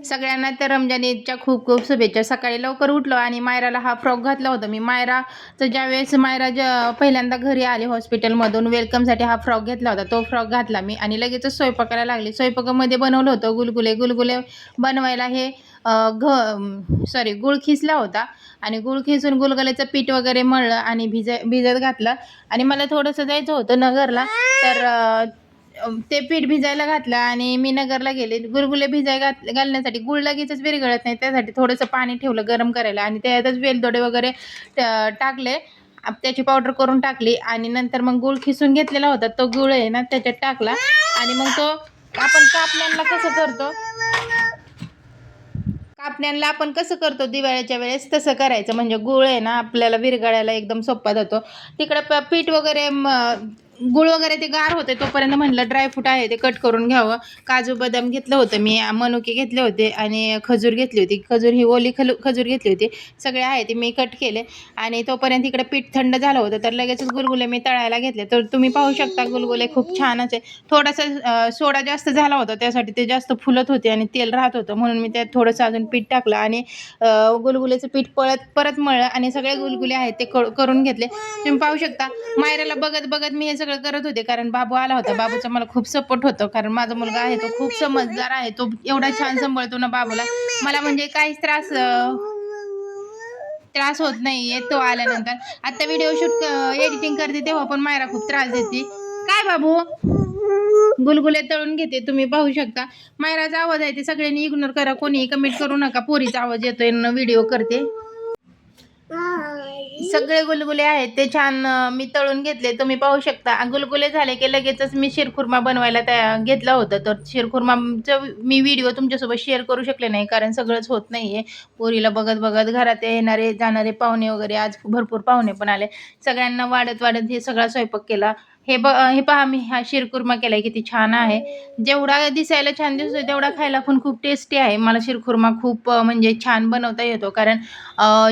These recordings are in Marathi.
सगळ्यांना तर रमजान ईदच्या खूप खूप शुभेच्छा. सकाळी लवकर उठलो आणि मायराला हा फ्रॉक घातला होता मी. मायराचं ज्यावेळेस मायरा पहिल्यांदा घरी आली हॉस्पिटलमधून वेलकमसाठी हा फ्रॉक घेतला होता. तो फ्रॉक घातला मी आणि लगेचच स्वयंपाकाला लागली. स्वयंपाकामध्ये बनवलं होतं गुलगुले. गुलगुले बनवायला हे गूळ खिसला होता आणि गूळ खिसून गुलगुल्याचं पीठ वगैरे मळलं आणि भिजत घातलं आणि मला थोडंसं जायचं होतं नगरला. तर ते पीठ भिजायला घातलं आणि मी नगरला गेले. गुलगुले घालण्यासाठी गूळ लगेचच विरघळत नाही, त्यासाठी थोडंसं पाणी ठेवलं गरम करायला आणि त्यातच वेलदोडे वगैरे टाकले. त्याची पावडर करून टाकली आणि नंतर मग गूळ खिसून घेतलेला होता तो गूळ आहे ना त्याच्यात टाकला आणि मग तो कापण्यांना आपण कसं करतो दिवाळीच्या वेळेस तसं करायचं. म्हणजे गूळ आहे ना आपल्याला विरघळायला एकदम सोपा जातो. तिकडं पीठ वगैरे गूळ वगैरे ते गार होते तोपर्यंत म्हणलं ड्रायफ्रूट आहे ते कट करून घ्यावं. काजू बदाम घेतलं होतं मी, मनुके घेतले होते आणि खजूर घेतली होती. खजूर ही ओली खजूर घेतली होती. सगळे आहे ते मी कट केले आणि तोपर्यंत इकडे पीठ थंड झालं होतं तर लगेचच गुलगुले मी तळायला घेतले. तर तुम्ही पाहू शकता गुलगुले खूप छानच आहे. थोडासा सोडा जास्त झाला होता त्यासाठी ते जास्त फुलत होते आणि तेल राहत होतं म्हणून मी त्यात थोडंसं अजून पीठ टाकलं आणि गुलगुल्याचं पीठ परत मळलं आणि सगळे गुलगुले आहेत ते करून घेतले. तुम्ही पाहू शकता मायराला बघत बघत मी हे सगळं करत होते कारण बाबू आला होता. बाबूचा मला खूप सपोर्ट होतो कारण माझा मुलगा आहे तो खूप समजदार आहे. तो एवढा छान सांभाळतो ना बाबूला. मला म्हणजे काहीच त्रास होत नाहीये तो आल्यानंतर. आता व्हिडिओ शूट एडिटिंग करते तेव्हा पण मायरा खूप त्रास देते. काय बाबू गुलगुले तळून घेते तुम्ही पाहू शकता. मायराचा आवाज आहे ते सगळ्यांनी इग्नोर करा, कोणी कमेंट करू नका. पोरीचा आवाज येतोय व्हिडिओ करते. सगळे गुलगुले आहेत ते छान मी तळून घेतले तुम्ही पाहू शकता. गुलगुले झाले की लगेचच मी शिरखुर्मा बनवायला घेतला होता. तर शिरखुर्माचं मी व्हिडिओ तुमच्यासोबत शेअर करू शकले नाही कारण सगळंच होत नाहीये. पोरीला बघत बघत घरात येणारे जाणारे पाहुणे वगैरे आज भरपूर पाहुणे पण आले. सगळ्यांना वाढत हे सगळा स्वयंपाक केला. हे पहा मी हा शिरखुर्मा केलाय किती छान आहे. जेवढा दिसायला छान दिसतोय तेवढा खायला पण खूप टेस्टी आहे. मला शिरखुर्मा खूप म्हणजे छान बनवता येतो कारण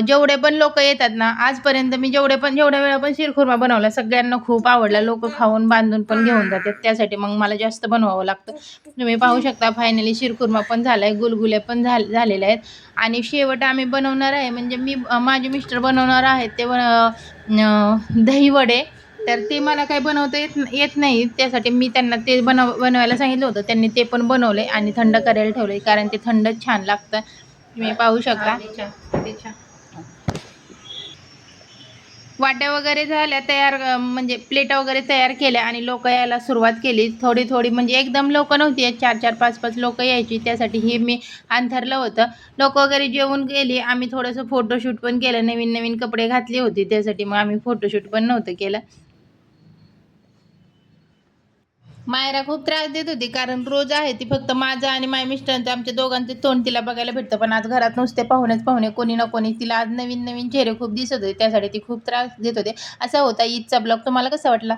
जेवढे पण लोक येतात ना आजपर्यंत मी जेवढ्या वेळा पण शिरखुर्मा बनवला सगळ्यांना खूप आवडला. लोक खाऊन बांधून पण घेऊन जातात त्यासाठी मग मला जास्त बनवावं लागतं. तुम्ही पाहू शकता फायनली शिरखुर्मा पण झालाय, गुलगुले पण झालेले आहेत आणि शेवट आम्ही बनवणार आहे म्हणजे माझे मिस्टर बनवणार आहेत ते दही वडे. तर ते मला काही बनवता येत नाही त्यासाठी मी त्यांना ते बनवायला सांगितलं होतं. त्यांनी ते पण बनवले आणि थंड करायला ठेवले कारण ते थंडच छान लागतं. तुम्ही पाहू शकता. वाट्या वगैरे झाल्या तयार म्हणजे प्लेटा वगैरे तयार केल्या आणि लोक यायला सुरुवात केली. थोडी म्हणजे एकदम लोक नव्हती, 4-4, 5-5 लोक यायची. त्यासाठी हे मी अंथरलं होतं. लोक वगैरे जेवून गेली. आम्ही थोडंसं फोटोशूट पण केलं. नवीन कपडे घातले होते त्यासाठी मग आम्ही फोटोशूट पण नव्हतं केलं. मायरा खूप त्रास देत होती कारण रोज आहे ती फक्त माझं आणि माझ्या मिस्टरांचं आमच्या दोघांचे तोंड तिला बघायला भेटतं. पण आज घरात नुसते पाहुणे कोणी ना कोणी. तिला आज नवीन चेहरे खूप दिसत होते त्यासाठी ती खूप त्रास देत होते. असा होता ईदचा ब्लॉग. तुम्हाला कसा वाटला?